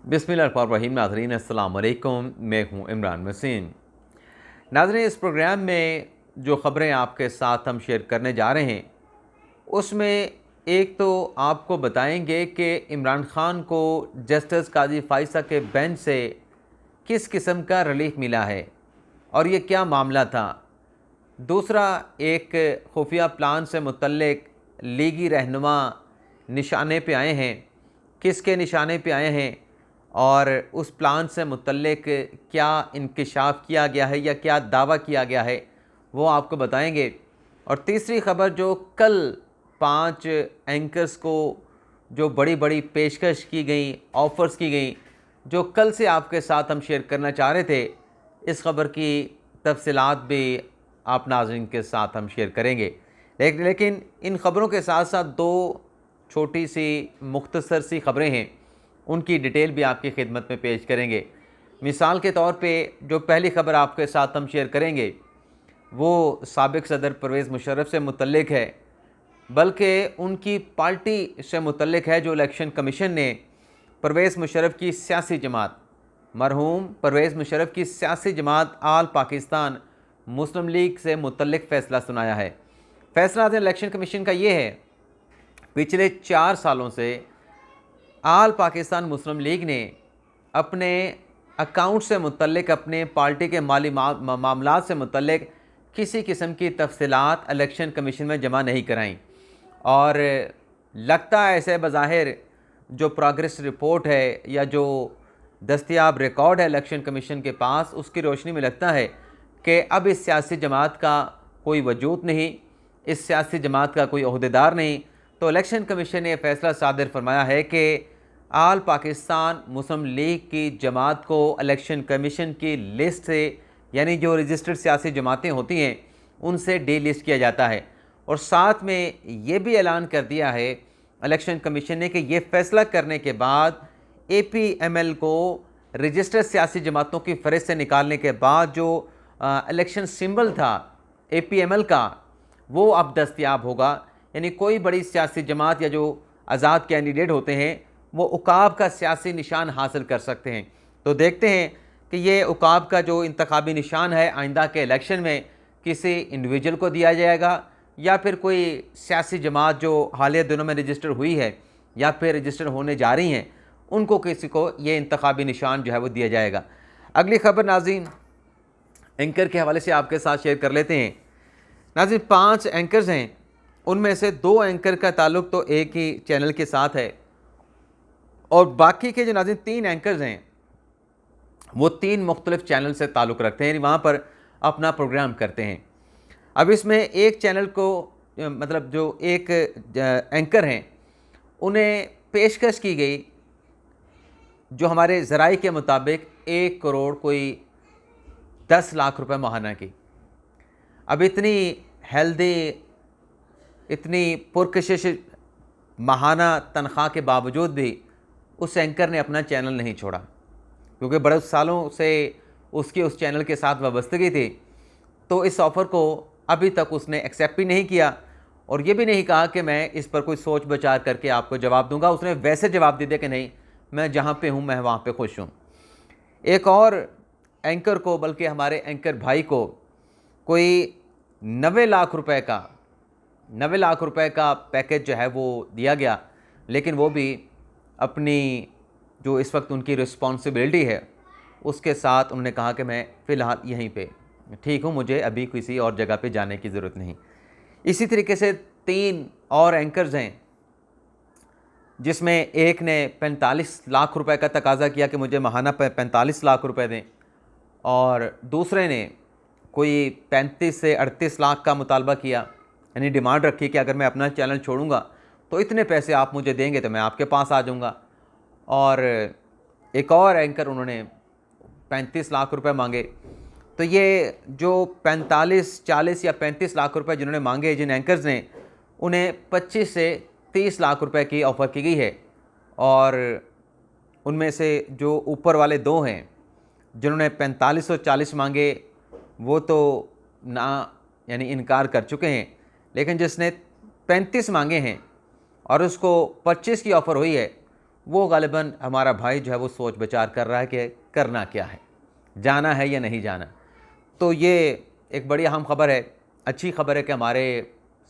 बिस्मिल्लाहिर्रहमानिर्रहीम। नाज़रीन अस्सलाम वालेकुम, मैं हूँ इमरान मसीन। नाज़रीन, इस प्रोग्राम में जो ख़बरें आपके साथ हम शेयर करने जा रहे हैं उसमें एक तो आपको बताएंगे कि इमरान ख़ान को जस्टिस काजी फ़ाइज़ा के बेंच से किस किस्म का रिलीफ मिला है और ये क्या मामला था। दूसरा, एक खुफिया प्लान से मुतल्लिक लीगी रहनुमा निशाने पे आए हैं, किसके निशाने पे आए हैं और उस प्लान से मुतल्लिक क्या इंकिशाफ किया गया है या क्या दावा किया गया है, वो आपको बताएंगे। और तीसरी ख़बर, जो कल 5 एंकर्स को जो बड़ी बड़ी पेशकश की गई, ऑफ़र्स की गई, जो कल से आपके साथ हम शेयर करना चाह रहे थे, इस ख़बर की तफसीलात भी आप नाज़रीन के साथ हम शेयर करेंगे। लेकिन इन ख़बरों के साथ साथ दो छोटी सी मुख्तसर सी ख़बरें हैं, उनकी डिटेल भी आपकी खिदमत में पेश करेंगे। मिसाल के तौर पे जो पहली ख़बर आपके साथ हम शेयर करेंगे वो साबिक़ सदर परवेज़ मुशर्रफ से मुतल्लिक है, बल्कि उनकी पार्टी से मुतल्लिक है। जो इलेक्शन कमीशन ने परवेज़ मुशर्रफ की सियासी जमात, मरहूम परवेज़ मुशर्रफ की सियासी जमात आल पाकिस्तान मुस्लिम लीग से मुतल्लिक फ़ैसला सुनाया है। फ़ैसला इलेक्शन कमीशन का ये है, पिछले 4 सालों से आल पाकिस्तान मुस्लिम लीग ने अपने अकाउंट से मुतल्लिक, अपने पार्टी के माली मामलात से मुतल्लिक किसी किस्म की तफसीलात इलेक्शन कमीशन में जमा नहीं कराई। और लगता है ऐसे बज़ाहिर जो प्रोग्रेस रिपोर्ट है या जो दस्तयाब रिकॉर्ड है इलेक्शन कमीशन के पास, उसकी रोशनी में लगता है कि अब इस सियासी जमात का कोई वजूद नहीं, इस सियासी जमात का कोई ओहदेदार नहीं। तो इलेक्शन कमीशन ने फ़ैसला सादिर फरमाया है कि आल पाकिस्तान मुस्लिम लीग की जमात को इलेक्शन कमीशन की लिस्ट से, यानी जो रजिस्टर्ड सियासी जमातें होती हैं, उनसे डी लिस्ट किया जाता है। और साथ में ये भी ऐलान कर दिया है इलेक्शन कमीशन ने कि ये फ़ैसला करने के बाद APML को रजिस्टर्ड सियासी जमातों की फ़हरिस्त से निकालने के बाद जो इलेक्शन सिंबल था APML का, वो अब दस्तयाब होगा। यानी कोई बड़ी सियासी जमात या जो आज़ाद कैंडिडेट होते हैं वो उकाब का सियासी निशान हासिल कर सकते हैं। तो देखते हैं कि ये उकाब का जो इंतखाबी निशान है आइंदा के इलेक्शन में किसी इंडिविजुअल को दिया जाएगा या फिर कोई सियासी जमात जो हालिया दिनों में रजिस्टर हुई है या फिर रजिस्टर होने जा रही हैं, उनको किसी को ये इंतखाबी निशान जो है वो दिया जाएगा। अगली खबर नाज़रीन एंकर के हवाले से आपके साथ शेयर कर लेते हैं। नाज़रीन, 5 एंकर्स हैं, उनमें से 2 एंकर का ताल्लुक़ तो एक ही चैनल के साथ है और बाकी के जो नाज़रीन 3 एंकर्स हैं वो 3 मुख्तलिफ चैनल से ताल्लुक़ रखते हैं, वहाँ पर अपना प्रोग्राम करते हैं। अब इसमें एक चैनल को मतलब जो एक एंकर हैं उन्हें पेशकश की गई जो हमारे ज़राए के मुताबिक 1 करोड़ कोई 10 लाख रुपए माहाना की। अब इतनी हेल्दी, इतनी पुरकशिश माहाना तनख्वाह के बावजूद भी उस एंकर ने अपना चैनल नहीं छोड़ा, क्योंकि बड़े सालों से उसकी उस चैनल के साथ वाबस्तगी थी। तो इस ऑफ़र को अभी तक उसने एक्सेप्ट भी नहीं किया और ये भी नहीं कहा कि मैं इस पर कोई सोच विचार करके आपको जवाब दूंगा। उसने वैसे जवाब दे दिया कि नहीं, मैं जहाँ पे हूँ मैं वहाँ पे खुश हूँ। एक और एंकर को, बल्कि हमारे एंकर भाई को कोई 90 लाख रुपए का पैकेज जो है वो दिया गया, लेकिन वो भी अपनी जो इस वक्त उनकी रिस्पॉन्सिबिलिटी है उसके साथ उन्होंने कहा कि मैं फ़िलहाल यहीं पे ठीक हूँ, मुझे अभी किसी और जगह पे जाने की ज़रूरत नहीं। इसी तरीके से 3 और एंकर्स हैं, जिसमें एक ने 45 लाख रुपए का तकाज़ा किया कि मुझे माहाना 45 लाख रुपए दें और दूसरे ने कोई 35 से 38 लाख का मुतालबा किया, यानी डिमांड रखी कि अगर मैं अपना चैनल छोड़ूंगा तो इतने पैसे आप मुझे देंगे तो मैं आपके पास आ जाऊंगा। और एक और एंकर उन्होंने 35 लाख रुपए मांगे। तो ये जो 45, 40 या 35 लाख रुपए जिन्होंने मांगे, जिन एंकर्स ने, उन्हें 25 से 30 लाख रुपए की ऑफ़र की गई है। और उनमें से जो ऊपर वाले 2 हैं जिन्होंने 45 और 40 मांगे, वो तो ना यानी इनकार कर चुके हैं, लेकिन जिसने 35 मांगे हैं और उसको 25 की ऑफ़र हुई है, वो ग़ालिबन हमारा भाई जो है वो सोच विचार कर रहा है कि करना क्या है, जाना है या नहीं जाना। तो ये एक बड़ी अहम ख़बर है, अच्छी ख़बर है कि हमारे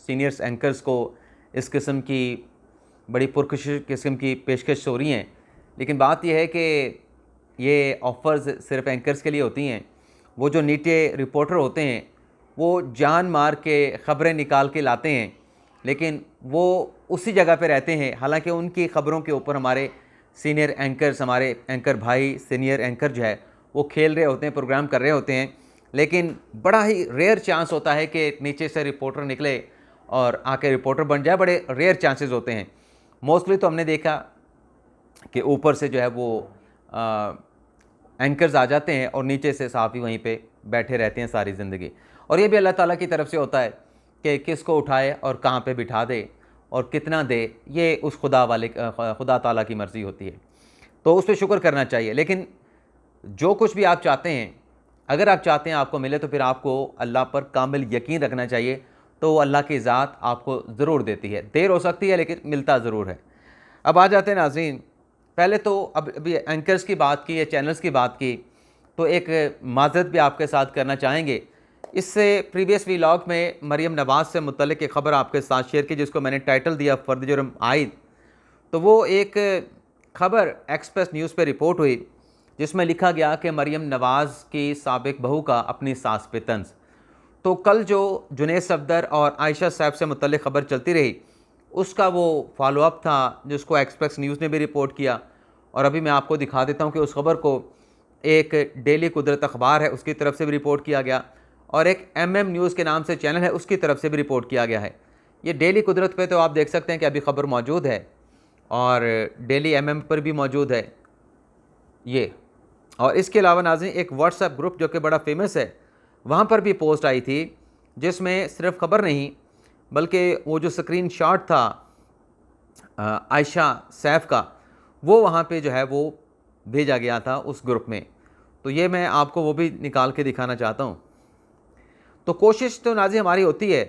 सीनियर्स एंकर्स को इस किस्म की बड़ी पुरकशिश किस्म की पेशकश हो रही हैं। लेकिन बात यह है कि ये ऑफ़र्स सिर्फ़ एंकर्स के लिए होती हैं। वो जो नीटे रिपोर्टर होते हैं वो जान मार के ख़बरें निकाल के लाते हैं, लेकिन वो उसी जगह पे रहते हैं। हालांकि उनकी ख़बरों के ऊपर हमारे सीनियर एंकर्स, हमारे एंकर भाई, सीनियर एंकर जो है वो खेल रहे होते हैं, प्रोग्राम कर रहे होते हैं। लेकिन बड़ा ही रेयर चांस होता है कि नीचे से रिपोर्टर निकले और आके रिपोर्टर बन जाए, बड़े रेयर चांसेस होते हैं। मोस्टली तो हमने देखा कि ऊपर से जो है वो एंकर्स आ जाते हैं और नीचे से सहाफ़ी वहीं पे बैठे रहते हैं सारी ज़िंदगी। और ये भी अल्लाह ताला की तरफ से होता है कि किसको उठाए और कहाँ पे बिठा दे और कितना दे, ये उस खुदा ताला की मर्ज़ी होती है। तो उस पर शुक्र करना चाहिए। लेकिन जो कुछ भी आप चाहते हैं, अगर आप चाहते हैं आपको मिले, तो फिर आपको अल्लाह पर कामिल यकीन रखना चाहिए। तो अल्लाह की ज़ात आपको ज़रूर देती है, देर हो सकती है लेकिन मिलता ज़रूर है। अब आ जाते हैं नाज़रीन, पहले तो अब अभी एंकर्स की बात की या चैनल्स की बात की, तो एक माज़रत भी आपके साथ करना चाहेंगे। इससे प्रीवियस व्लॉग में मरियम नवाज़ से मुतल्लिक़ एक ख़बर आपके साथ शेयर की, जिसको मैंने टाइटल दिया फ़र्द जुर्म आयद। तो वो एक ख़बर एक्सप्रेस न्यूज़ पे रिपोर्ट हुई, जिसमें लिखा गया कि मरियम नवाज़ की साबिक़ बहू का अपनी सास पे तंज़। तो कल जो जुनैद सफदर और आयशा साहब से मुतल्लिक़ ख़बर चलती रही, उसका वो फॉलो अप था, जिसको एक्सप्रेस न्यूज़ ने भी रिपोर्ट किया। और अभी मैं आपको दिखा देता हूँ कि उस ख़बर को एक डेली कुदरत अखबार है उसकी तरफ से भी रिपोर्ट किया गया, और एक MM न्यूज़ के नाम से चैनल है उसकी तरफ से भी रिपोर्ट किया गया है। ये डेली कुदरत पे तो आप देख सकते हैं कि अभी ख़बर मौजूद है, और डेली MM पर भी मौजूद है ये। और इसके अलावा नाज़रीन एक व्हाट्सएप ग्रुप जो कि बड़ा फेमस है, वहाँ पर भी पोस्ट आई थी, जिसमें सिर्फ ख़बर नहीं बल्कि वो जो स्क्रीन शॉट था आयशा सैफ का, वो वहाँ पे जो है वो भेजा गया था उस ग्रुप में। तो ये मैं आपको वो भी निकाल के दिखाना चाहता हूँ। तो कोशिश तो नाज़रीन हमारी होती है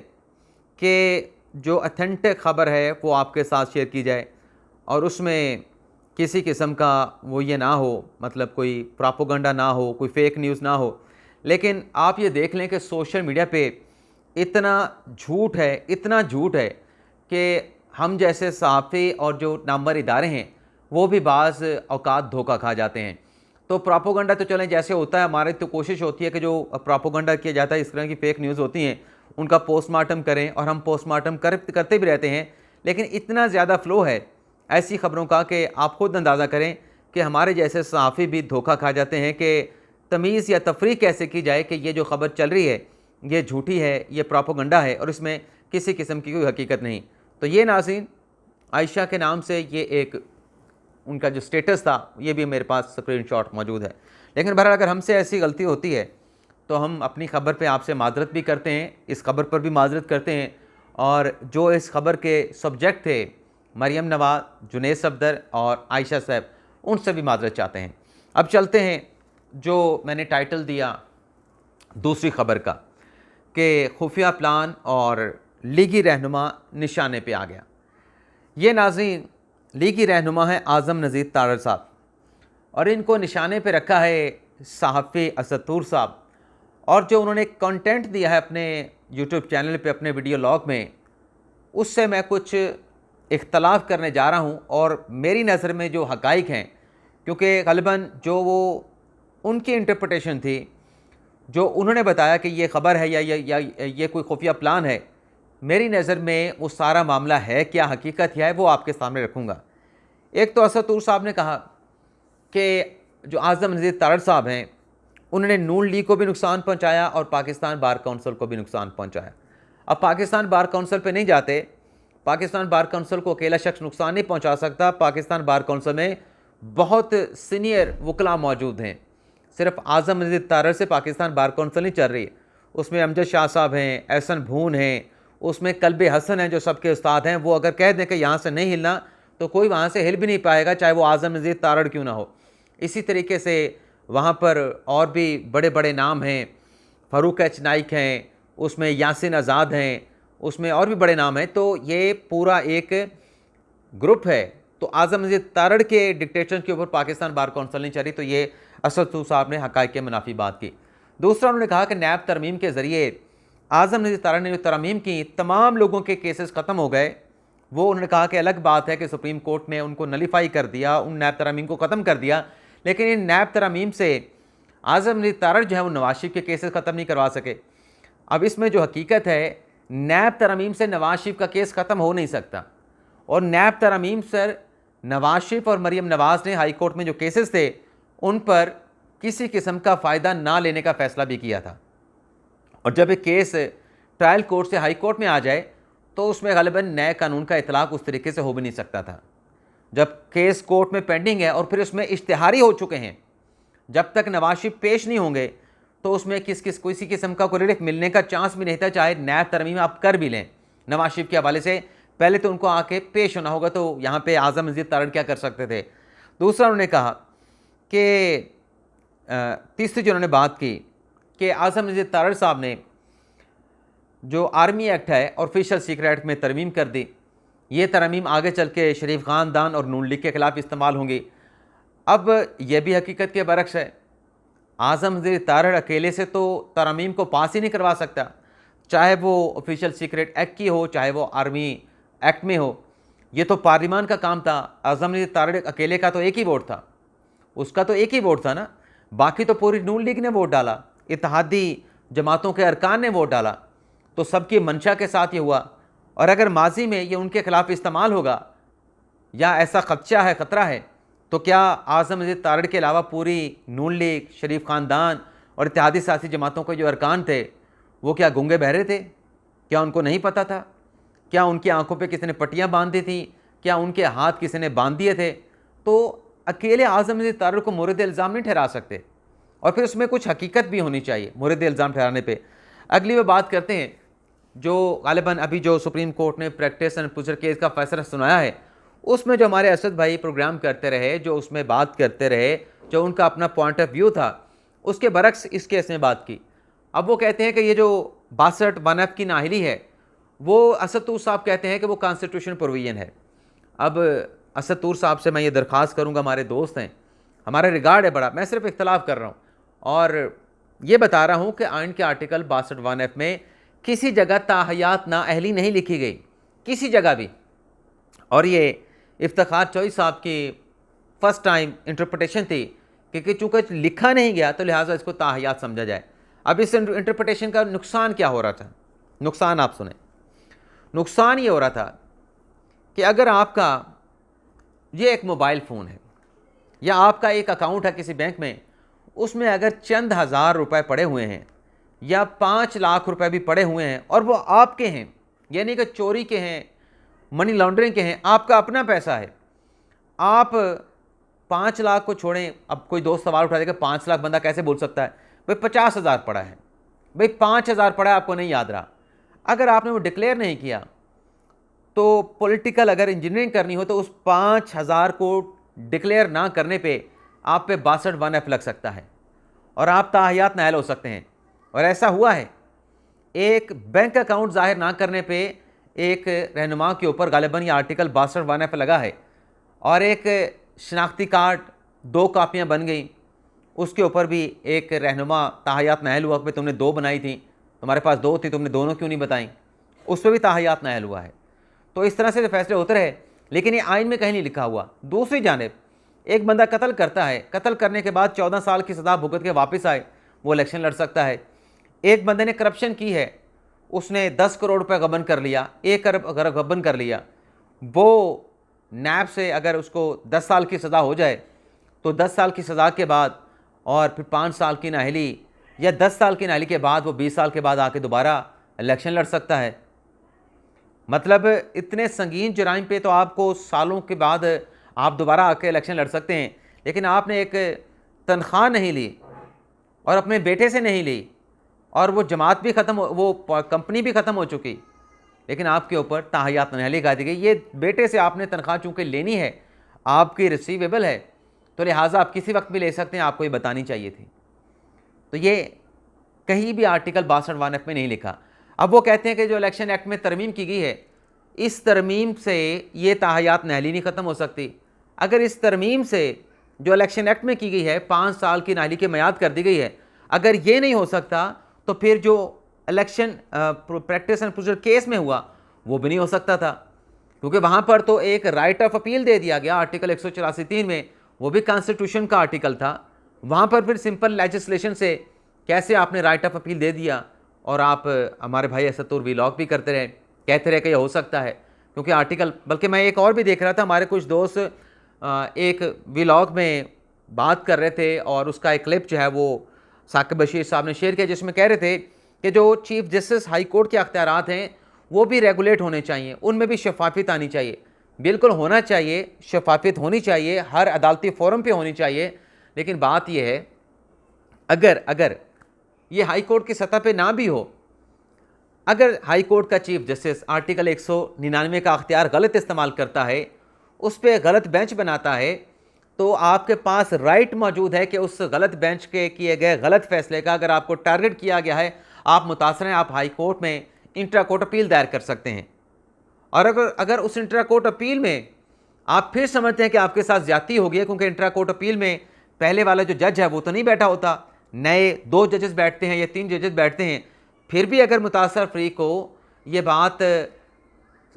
कि जो ऑथेंटिक ख़बर है वो आपके साथ शेयर की जाए, और उसमें किसी किस्म का वो ये ना हो, मतलब कोई प्रोपेगेंडा ना हो, कोई फेक न्यूज़ ना हो। लेकिन आप ये देख लें कि सोशल मीडिया पे इतना झूठ है, इतना झूठ है कि हम जैसे सहाफ़ी और जो नामवर इदारे हैं वो भी बाज़ औक़ात धोखा खा जाते हैं। तो प्रोपेगेंडा तो चलें जैसे होता है, हमारी तो कोशिश होती है कि जो प्रोपेगेंडा किया जाता है, इस तरह की फ़ेक न्यूज़ होती हैं, उनका पोस्टमार्टम करें, और हम पोस्टमार्टम करते भी रहते हैं। लेकिन इतना ज़्यादा फ़्लो है ऐसी ख़बरों का कि आप खुद अंदाज़ा करें कि हमारे जैसे सहाफ़ी भी धोखा खा जाते हैं कि तमीज़ या तफरीक कैसे की जाए कि ये जो ख़बर चल रही है ये झूठी है, ये प्रोपेगेंडा है, और इसमें किसी किस्म की कोई हकीकत नहीं। तो ये नाज़रीन आयशा के नाम से ये एक उनका जो स्टेटस था, ये भी मेरे पास स्क्रीनशॉट मौजूद है। लेकिन बहरहाल अगर हमसे ऐसी गलती होती है तो हम अपनी ख़बर पे आपसे माज़रत भी करते हैं, इस ख़बर पर भी माज़रत करते हैं, और जो इस ख़बर के सब्जेक्ट थे मरियम नवाज़, जुनैद सफदर और आयशा साहब, उनसे भी माज़रत चाहते हैं। अब चलते हैं जो मैंने टाइटल दिया दूसरी ख़बर का, कि खुफिया प्लान और लीगी रहनुमा निशाने पे आ गया। ये नाज़रीन लीगी रहनुमा है आज़म नज़ीर तारड़ साहब, और इनको निशाने पे रखा है सहाफ़ी असद तूर साहब। और जो उन्होंने कंटेंट दिया है अपने यूट्यूब चैनल पे अपने वीडियो लॉग में, उससे मैं कुछ इख्तलाफ करने जा रहा हूँ, और मेरी नज़र में जो हक़ाइक़ हैं, क्योंकि ग़ालिबन जो वो उनकी इंटरप्रिटेशन थी, जो उन्होंने बताया कि ये ख़बर है या ये कोई खुफिया प्लान है, मेरी नज़र में वो सारा मामला है क्या, हकीकत क्या है, वो आपके सामने रखूँगा। एक तो असद तूर साहब ने कहा कि जो आज़म नज़ीर तारड़ साहब हैं, उन्होंने नून लीग को भी नुकसान पहुँचाया और पाकिस्तान बार काउंसिल को भी नुकसान पहुँचाया। अब पाकिस्तान बार काउंसिल पे नहीं जाते, पाकिस्तान बार काउंसिल को अकेला शख्स नुकसान नहीं पहुँचा सकता। पाकिस्तान बार काउंसिल में बहुत सीनियर वकला मौजूद हैं, सिर्फ आज़म नज़ीर तारड़ से पाकिस्तान बार काउंसिल नहीं चल रही। उसमें अमजद शाह साहब हैं, एहसन भून हैं, उसमें कल्बे हसन हैं जो सबके उस्ताद हैं। वो अगर कह दें कि यहाँ से नहीं हिलना, तो कोई वहाँ से हिल भी नहीं पाएगा, चाहे वो आज़म नज़ीर तारड़ क्यों ना हो। इसी तरीके से वहाँ पर और भी बड़े बड़े नाम हैं, फ़ारूक एच नाइक हैं, उसमें यासिन आज़ाद हैं, उसमें और भी बड़े नाम हैं। तो ये पूरा एक ग्रुप है तो आज़म नज़ीर तारड़ के डिक्टेशन के ऊपर पाकिस्तान बार कौंसिल नहीं चली, तो ये असद तूर साहब ने हक़ाइक़ के मुनाफी बात की। दूसरा, उन्होंने कहा कि नैब तरमीम के ज़रिए आज़म नज़ीर तारड़ ने जो तरमीम की, तमाम लोगों के केसेस ख़त्म हो गए। वो उन्होंने कहा कि अलग बात है कि सुप्रीम कोर्ट ने उनको नलीफाई कर दिया, उन नैब तरमीम को ख़त्म कर दिया, लेकिन इन नैब तरमीम से आज़म नज़ीर तारड़ जो है वो नवाज शरीफ के केसेस ख़त्म नहीं करवा सके। अब इसमें जो हकीकत है, नैब तरमीम से नवाज शरीफ का केस ख़त्म हो नहीं सकता, और नैब तरमीम सर नवाज शरीफ और मरीम नवाज़ ने हाई कोर्ट में जो केसेस थे उन पर किसी किस्म का फ़ायदा ना लेने का फ़ैसला भी किया था। और जब एक केस ट्रायल कोर्ट से हाई कोर्ट में आ जाए तो उसमें ग़ालिबन नए कानून का इतलाक़ उस तरीके से हो भी नहीं सकता था। जब केस कोर्ट में पेंडिंग है और फिर उसमें इश्तिहारी हो चुके हैं, जब तक नवाज शरीफ पेश नहीं होंगे तो उसमें किसी किस्म का कोई रिलीफ मिलने का चांस भी नहीं था, चाहे नैब तरमीम आप कर भी लें नवाज शरीफ के हवाले से। पहले तो उनको आके पेश होना होगा, तो यहाँ पे आज़म नज़ीर तारड़ क्या कर सकते थे। दूसरा, उन्होंने कहा कि तीसरी जो उन्होंने बात की कि आज़म नज़ीर तारड़ साहब ने जो आर्मी एक्ट है ऑफिशियल सीक्रेट में तरमीम कर दी, ये तरमीम आगे चल के शरीफ ख़ानदान और नून लीग के ख़िलाफ़ इस्तेमाल होंगी। अब यह भी हकीकत के बरक्स है, आज़म नज़ीर तारड़ अकेले से तो तरमीम को पास ही नहीं करवा सकता, चाहे वो ऑफिशियल सीक्रेट एक्ट की हो, चाहे वो आर्मी एक्ट में हो। ये तो पार्लिमान का काम था। आज़म नज़ीर तारड़ अकेले का तो एक ही वोट था, उसका तो एक ही वोट था ना, बाकी तो पूरी नून लीग ने वोट डाला, इत्तेहादी जमातों के अरकान ने वोट डाला, तो सबकी मंशा के साथ ये हुआ। और अगर माजी में ये उनके ख़िलाफ़ इस्तेमाल होगा या ऐसा खदशा है, ख़तरा है, तो क्या आज़म नज़ीर तारड़ के अलावा पूरी नून लीग, शरीफ ख़ानदान और इत्तेहादी सियासी जमातों के जो अरकान थे वो क्या गूंगे बहरे थे? क्या उनको नहीं पता था? क्या उनकी आंखों पे किसी ने पट्टियाँ बांध दी थी? क्या उनके हाथ किसी ने बांध दिए थे? तो अकेले आज़म नज़ीर तारड़ को मोरद इल्ज़ाम नहीं ठहरा सकते, और फिर उसमें कुछ हकीकत भी होनी चाहिए मोरद इल्ज़ाम ठहराने पे। अगली वो बात करते हैं जो ग़ालिबन अभी जो सुप्रीम कोर्ट ने प्रैक्टिस एंड प्रोसीजर केस का फैसला सुनाया है, उसमें जो हमारे असद भाई प्रोग्राम करते रहे, जो उसमें बात करते रहे, जो उनका अपना पॉइंट ऑफ व्यू था, उसके बरक्स इस केस में बात की। अब वो कहते हैं कि ये जो 62 1F की नाहिली है, वो असद तूर साहब कहते हैं कि वो कॉन्स्टिट्यूशन प्रोविजन है। अब असद तूर साहब से मैं ये दरख्वास्त करूँगा, हमारे दोस्त हैं, हमारा रिगार्ड है बड़ा, मैं सिर्फ इख्तलाफ कर रहा हूँ और ये बता रहा हूँ कि आइन के आर्टिकल 62 1F में किसी जगह ताहयात नाअहली नहीं लिखी गई, किसी जगह भी। और ये इफ्तिखार चौधरी साहब की फ़र्स्ट टाइम इंटरप्रटेशन थी कि चूँकि लिखा नहीं गया तो लिहाजा इसको ताहयात समझा जाए। अब इस इंटरप्रटेशन का नुकसान क्या हो रहा था? नुकसान आप सुने। नुकसान ये हो रहा था कि अगर आपका ये एक मोबाइल फ़ोन है या आपका एक अकाउंट है किसी बैंक में, उसमें अगर चंद हज़ार रुपए पड़े हुए हैं या 5 लाख रुपए भी पड़े हुए हैं और वो आपके हैं, यानी कि चोरी के हैं, मनी लॉन्ड्रिंग के हैं, आपका अपना पैसा है, आप 5 लाख को छोड़ें। अब कोई दोस्त सवाल उठा देगा 5 लाख बंदा कैसे बोल सकता है? भाई 50,000 पड़ा है, भाई 5,000 पड़ा है, आपको नहीं याद रहा। अगर आपने वो डिक्लेयर नहीं किया तो पॉलिटिकल अगर इंजीनियरिंग करनी हो तो उस 5,000 को डिक्लेयर ना करने पे आप पे 62 1F लग सकता है और आप ताहयात नाअहल हो सकते हैं। और ऐसा हुआ है, एक बैंक अकाउंट ज़ाहिर ना करने पे एक रहनुमा के ऊपर ग़ालिबन ये आर्टिकल 62 1F लगा है, और एक शनाख्ती कार्ड 2 कापियाँ बन गई, उसके ऊपर भी एक रहनुमा ताहयात नाअहल हुआ कि तुमने 2 बनाई थी, तुम्हारे पास 2 थी, तुमने दोनों क्यों नहीं बताई, उस पर भी ताहयात नाअहल हुआ है। तो इस तरह से फैसले होते रहे, लेकिन ये आइन में कहीं नहीं लिखा हुआ। दूसरी जानिब एक बंदा कत्ल करता है, कत्ल करने के बाद 14 साल की सज़ा भुगत के वापस आए, वो इलेक्शन लड़ सकता है। एक बंदे ने करप्शन की है, उसने 10 करोड़ रुपए गबन कर लिया, 1 अरब गबन कर लिया, वो नैब से अगर उसको 10 साल की सज़ा हो जाए तो 10 साल की सज़ा के बाद और फिर 5 साल की नाअहली या 10 साल की नाअहली के बाद वो 20 साल के बाद आके दोबारा इलेक्शन लड़ सकता है। मतलब इतने संगीन जराइम पे तो आपको सालों के बाद आप दोबारा आके इलेक्शन लड़ सकते हैं, लेकिन आपने एक तनख्वाह नहीं ली और अपने बेटे से नहीं ली और वो जमात भी ख़त्म, वो कंपनी भी ख़त्म हो चुकी, लेकिन आपके ऊपर ताहयात नाअहली लगा दी गई। ये बेटे से आपने तनख्वाह चूँकि लेनी है, आपकी रिसीवेबल है, तो लिहाजा आप किसी वक्त भी ले सकते हैं, आपको ये बतानी चाहिए थी। तो ये कहीं भी आर्टिकल 62 1F में नहीं लिखा। अब वो कहते हैं कि जो इलेक्शन एक्ट में तरमीम की गई है इस तरमीम से ये ताहयात नाअहली नहीं ख़त्म हो सकती। अगर इस तरमीम से जो इलेक्शन एक्ट में की गई है 5 साल की नाअहली की मियाद कर दी गई है, अगर ये नहीं हो सकता तो फिर जो election practice and procedure case में हुआ वो भी नहीं हो सकता था, क्योंकि वहाँ पर तो एक राइट ऑफ अपील दे दिया गया आर्टिकल 184(3) में, वो भी कॉन्स्टिट्यूशन का आर्टिकल था। वहाँ पर फिर सिंपल लेजिस्लेशन से कैसे आपने राइट ऑफ अपील दे दिया, और आप हमारे भाई असतुर वीलॉग भी करते रहे, कहते रहे कि ये हो सकता है, क्योंकि आर्टिकल, बल्कि मैं एक और भी देख रहा था, हमारे कुछ दोस्त एक वीलॉग में बात कर रहे थे और उसका एक क्लिप जो है वो साकिब बशीर साहब ने शेयर किया, जिसमें कह रहे थे कि जो चीफ जस्टिस हाई कोर्ट के अख्तियारात हैं वो भी रेगुलेट होने चाहिए, उनमें भी शफाफियत आनी चाहिए। बिल्कुल होना चाहिए, शफाफियत होनी चाहिए, हर अदालती फोरम पे होनी चाहिए। लेकिन बात यह है, अगर ये हाई कोर्ट की सतह पे ना भी हो, अगर हाई कोर्ट का चीफ जस्टिस आर्टिकल 199 का अख्तियार गलत इस्तेमाल करता है, उस पर गलत बेंच बनाता है, तो आपके पास राइट मौजूद है कि उस गलत बेंच के किए गए गलत फैसले का अगर आपको टारगेट किया गया है, आप मुतासर हैं, आप हाई कोर्ट में इंट्रा कोर्ट अपील दायर कर सकते हैं। और अगर उस इंट्रा कोर्ट अपील में आप फिर समझते हैं कि आपके साथ ज्यादती हो गई है, क्योंकि इंट्रा कोर्ट अपील में पहले वाला जो जज है वो तो नहीं बैठा होता, नए 2 जजेस बैठते हैं या 3 जजेस बैठते हैं, फिर भी अगर मुतासर फ्री को ये बात,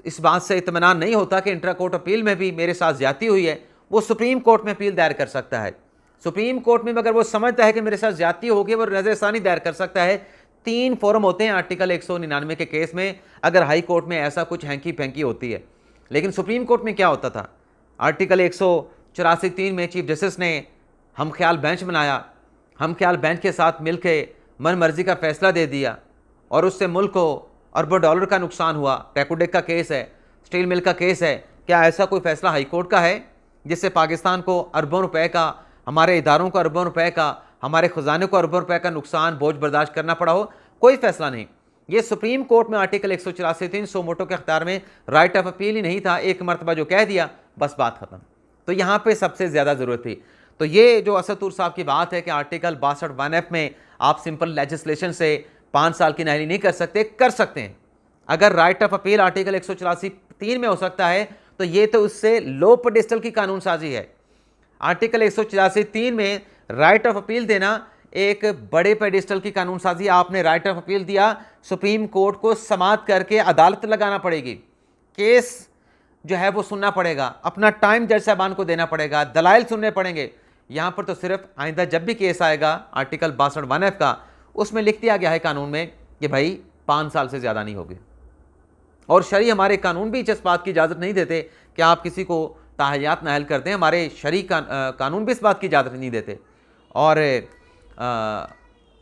इस बात से इत्मीनान नहीं होता कि इंट्रा कोर्ट अपील में भी मेरे साथ ज्यादती हुई है, वो सुप्रीम कोर्ट में अपील दायर कर सकता है। सुप्रीम कोर्ट में अगर वो समझता है कि मेरे साथ ज्यादती होगी, वो नज़रसानी दायर कर सकता है। 3 फोरम होते हैं आर्टिकल 199 के केस में, अगर हाई कोर्ट में ऐसा कुछ हैंकी फैंकी होती है। लेकिन सुप्रीम कोर्ट में क्या होता था, आर्टिकल 184(3) में चीफ जस्टिस ने हम ख्याल बेंच बनाया, हम ख्याल बेंच के साथ मिल के मन मर्जी का फैसला दे दिया, और उससे मुल्क को अरबों डॉलर का नुकसान हुआ। टेकोडेक का केस है, स्टील मिल का केस है, क्या ऐसा कोई फैसला हाई कोर्ट का है जिससे पाकिस्तान को अरबों रुपए का, हमारे इदारों को अरबों रुपए का, हमारे खजाने को अरबों रुपए का नुकसान बोझ बर्दाश्त करना पड़ा हो? कोई फैसला नहीं। ये सुप्रीम कोर्ट में आर्टिकल 184(3) सो मोटो के अख्तियार में राइट ऑफ अपील ही नहीं था, एक मरतबा जो कह दिया बस बात खत्म। तो यहाँ पे सबसे ज़्यादा ज़रूरत थी। तो ये जो असदुर साहब की बात है कि आर्टिकल 62(1)(f) में आप सिंपल लेजिस्लेशन से 5 साल की नाअहली नहीं कर सकते, कर सकते हैं। अगर राइट ऑफ अपील आर्टिकल 184(3) में हो सकता है, तो ये तो उससे लो पेडिस्टल की कानून साजी है। आर्टिकल 184(3) में राइट ऑफ अपील देना एक बड़े पेडिस्टल की कानून साजी। आपने राइट ऑफ अपील दिया, सुप्रीम कोर्ट को समाअत करके अदालत लगाना पड़ेगी, केस जो है वो सुनना पड़ेगा, अपना टाइम जज साहबान को देना पड़ेगा, दलाइल सुनने पड़ेंगे। यहाँ पर तो सिर्फ आइंदा जब भी केस आएगा आर्टिकल 62(1)(f) का, उसमें लिख दिया गया है कानून में कि भाई 5 साल से ज़्यादा नहीं होगी। और शरी हमारे कानून भी इस बात की इजाज़त नहीं देते कि आप किसी को ताहयात नाहल करते हैं, हमारे शरी कानून भी इस बात की इजाज़त नहीं देते। और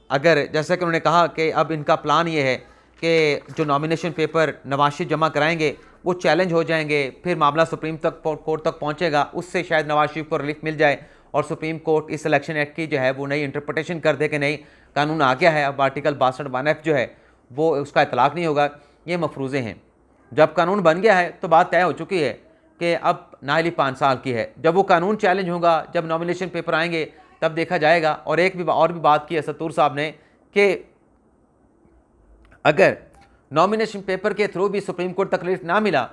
अगर जैसा कि उन्होंने कहा कि अब इनका प्लान ये है कि जो नॉमिनेशन पेपर नवाज शरीफ जमा कराएंगे वो चैलेंज हो जाएंगे, फिर मामला सुप्रीम कोर्ट तक पहुंचेगा, उससे शायद नवाज शरीफ को रिलीफ मिल जाए और सुप्रीम कोर्ट इस इलेक्शन एक्ट की जो है वो नई इंटरप्रटेशन कर दे कि नहीं कानून आ गया है, अब आर्टिकल 62(1)(f) जो है वो उसका इतलाक़ नहीं होगा। ये मफरूज़े हैं। जब कानून बन गया है तो बात तय हो चुकी है कि अब नाअहली 5 साल की है। जब वो कानून चैलेंज होगा, जब नॉमिनेशन पेपर आएंगे, तब देखा जाएगा। और एक भी और भी बात की है सत्तूर साहब ने कि अगर नॉमिनेशन पेपर के थ्रू भी सुप्रीम कोर्ट तक लिस्ट ना मिला,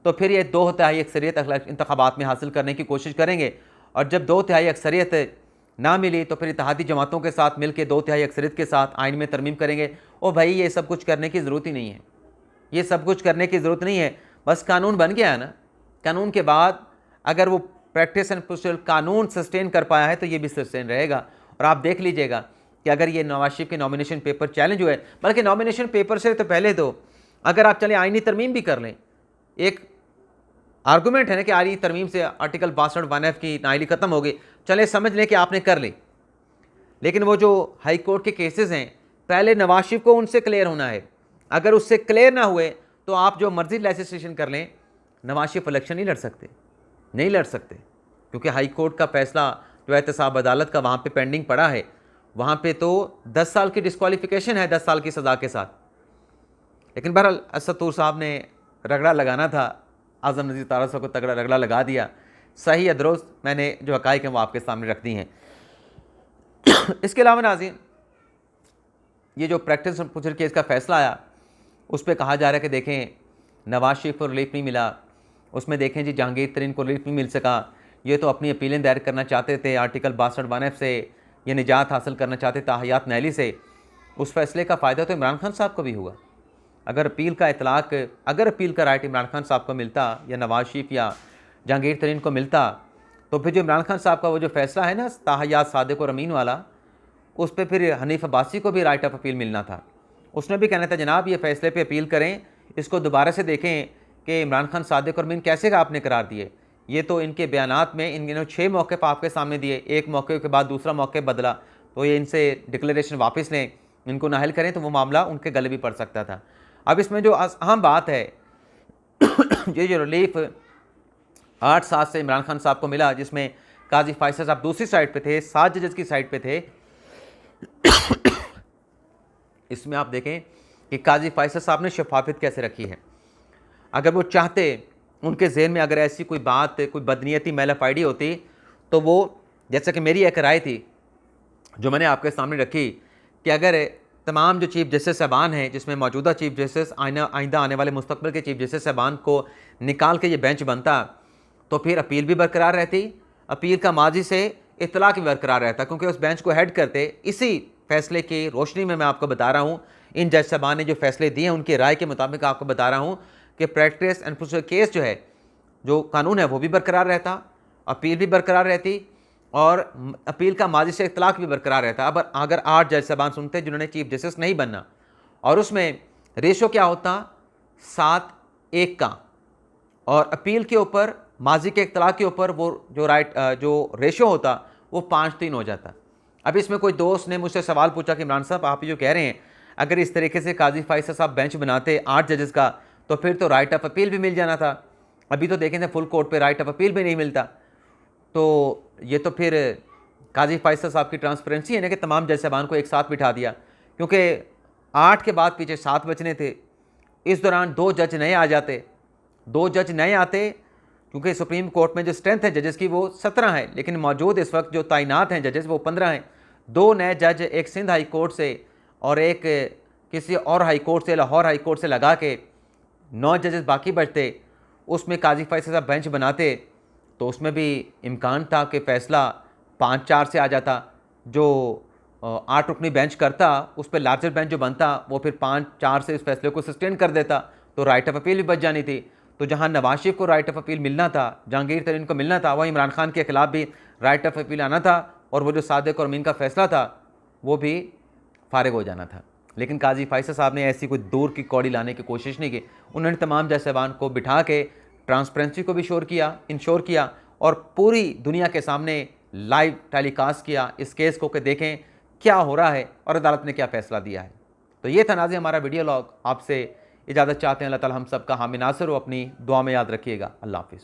तो फिर ये 2/3 अक्सरियत इंतखाबात में हासिल करने की कोशिश करेंगे। और जब 2/3 अक्सरियत ना मिली तो फिर इत्तेहादी जमातों के साथ मिलकर 2/3 अक्सरियत के साथ आइन में तरमीम करेंगे। और भाई ये सब कुछ करने की ज़रूरत ही नहीं है, ये सब कुछ करने की ज़रूरत नहीं है। बस कानून बन गया है ना, कानून के बाद अगर वो प्रैक्टिस एंड प्रोसीजर कानून सस्टेन कर पाया है तो ये भी सस्टेन रहेगा। और आप देख लीजिएगा कि अगर ये नवाज शरीफ के नॉमिनेशन पेपर चैलेंज हुए, बल्कि नॉमिनेशन पेपर से तो पहले तो अगर आप चले आइनी तरमीम भी कर लें, एक आर्गूमेंट है ना कि आइनी तरमीम से आर्टिकल 62(1)(f) की नाअहली ख़त्म हो गई, चले समझ लें कि आपने कर ली। लेकिन वो जो हाई कोर्ट के केसेस हैं, पहले नवाज शरीफ को उनसे क्लियर होना है। अगर उससे क्लियर ना हुए तो आप जो मर्जी लेजिस्लेशन कर लें, नवाज शरीफ इलेक्शन नहीं लड़ सकते, नहीं लड़ सकते, क्योंकि हाई कोर्ट का फैसला जो एहतसाब अदालत का वहाँ पे पेंडिंग पड़ा है, वहाँ पे तो 10 साल की डिस्क्वालिफिकेशन है, 10 साल की सज़ा के साथ। लेकिन बहरहाल असदुर साहब ने रगड़ा लगाना था, आज़म नज़ीर तारा साहब को तगड़ा रगड़ा लगा दिया। सही या दुरुस्त, मैंने जो हक़ाइक़ हैं वो आपके सामने रख दी हैं। इसके अलावा नाज़रीन, ये जो प्रैक्टिस एंड प्रोसीजर केस का फ़ैसला आया, उस पर कहा जा रहा है कि देखें नवाज शरीफ को रिलीफ नहीं मिला। उसमें देखें जी जहांगीर तरीन को रिलीफ नहीं मिल सका, ये तो अपनी अपीलें दायर करना चाहते थे आर्टिकल 62(1) से, ये निजात हासिल करना चाहते थे हयात नहली से। उस फैसले का फ़ायदा तो इमरान खान साहब को भी हुआ। अगर अपील का इतलाक़, अगर अपील का राइट इमरान खान साहब को मिलता या नवाज शरीफ या जहांगीर तरीन को मिलता, तो फिर जो इमरान खान साहब का वो जो फैसला है ना ताहयात सादिक और अमीन वाला, उस पर फिर हनीफ अब्बासी को भी राइट ऑफ अपील मिलना था। उसने भी कहना था जनाब ये फ़ैसले पे अपील करें, इसको दोबारा से देखें कि इमरान खान सादिक और अमीन कैसे का आपने करार दिए। ये तो इनके बयानात में इन्होंने 6 मौके पर आपके सामने दिए, एक मौके के बाद दूसरा मौके बदला, तो ये इनसे डिक्लेरेशन वापस लें, इनको नाहल करें, तो वो मामला उनके गले भी पड़ सकता था। अब इसमें जो अहम बात है ये जो रिलीफ 8-7 से इमरान खान साहब को मिला, जिसमें काजी फैसल साहब दूसरी साइड पे थे, 7 जजेस की साइड पे थे। इसमें आप देखें कि काजी फैसल साहब ने शफाफियत कैसे रखी है। अगर वो चाहते, उनके जहन में अगर ऐसी कोई बात, कोई बदनीयती मेलाफाइडी होती, तो वो, जैसा कि मेरी एक राय थी जो मैंने आपके सामने रखी, कि अगर तमाम जो चीफ जस्टिस साहबान हैं, जिसमें मौजूदा चीफ जस्टिस, आइंदा आने वाले मुस्तकबिल के चीफ जस्टिस साहबान को निकाल के ये बेंच बनता, तो फिर अपील भी बरकरार रहती, अपील का माजी से इतलाक़ भी बरकरार रहता, क्योंकि उस बेंच को हेड करते। इसी फैसले की रोशनी में मैं आपको बता रहा हूँ, इन जज साहबान ने जो फैसले दिए हैं उनकी राय के मुताबिक आपको बता रहा हूँ कि प्रैक्टिस एंड प्रोसीजर केस जो है, जो कानून है वो भी बरकरार रहता, अपील भी बरकरार रहती और अपील का माजी से इतलाक़ भी बरकरार रहता। अब अगर 8 जज साहबान सुनते जिन्होंने चीफ जस्टिस नहीं बनना, और उसमें रेशो क्या होता 7-1 का, और अपील के ऊपर, माजी के इतलाक़ के ऊपर वो जो रेशो होता वो 5-3 हो जाता। अब इसमें कोई दोस्त ने मुझसे सवाल पूछा कि इमरान साहब आप जो कह रहे हैं, अगर इस तरीके से काजी फैसल साहब बेंच बनाते 8 जजेस का, तो फिर तो राइट ऑफ अपील भी मिल जाना था। अभी तो देखें फुल कोर्ट पे राइट ऑफ अपील भी नहीं मिलता। तो ये तो फिर काजी फैसल साहब की ट्रांसपेरेंसी है ना कि तमाम जज साहबान को एक साथ बिठा दिया, क्योंकि 8 के बाद पीछे 7 बचने थे। इस दौरान 2 जज नए आ जाते, 2 जज नए आते, क्योंकि सुप्रीम कोर्ट में जो स्ट्रेंथ है जजेस की वो 17 है, लेकिन मौजूद इस वक्त जो तैनात हैं जजेस वो 15 हैं। 2 नए जज, एक सिंध हाई कोर्ट से और एक किसी और हाई कोर्ट से, लाहौर हाई कोर्ट से लगा के 9 जजेस बाकी बचते। उसमें काजी फैसल साहब बेंच बनाते तो उसमें भी इम्कान था कि फ़ैसला 5-4 से आ जाता। जो 8 रुकनी बेंच करता, उस पर लार्जर बेंच जो बनता वो फिर 5-4 से इस फैसले को सस्टेन कर देता, तो राइट ऑफ अपील भी बच जानी थी। तो जहां नवाज शरीफ को राइट ऑफ अपील मिलना था, जहांगीर तरीन को मिलना था, वहीं इमरान खान के खिलाफ भी राइट ऑफ अपील आना था, और वो जो सादिक और अमीन का फैसला था वो भी फारिग हो जाना था। लेकिन काजी फैसल साहब ने ऐसी कोई दूर की कौड़ी लाने की कोशिश नहीं की। उन्होंने तमाम जज साहबान को बिठा के ट्रांसपेरेंसी को भी इंश्योर किया और पूरी दुनिया के सामने लाइव टेलीकास्ट किया इस केस को, कि देखें क्या हो रहा है और अदालत ने क्या फ़ैसला दिया है। तो ये था नाज़रीन हमारा वीडियो लॉग। आपसे इजाज़त चाहते हैं। अल्लाह ताला हम सब का हामी नासिर हो। अपनी दुआ में याद रखिएगा। अल्लाह हाफ़िज़।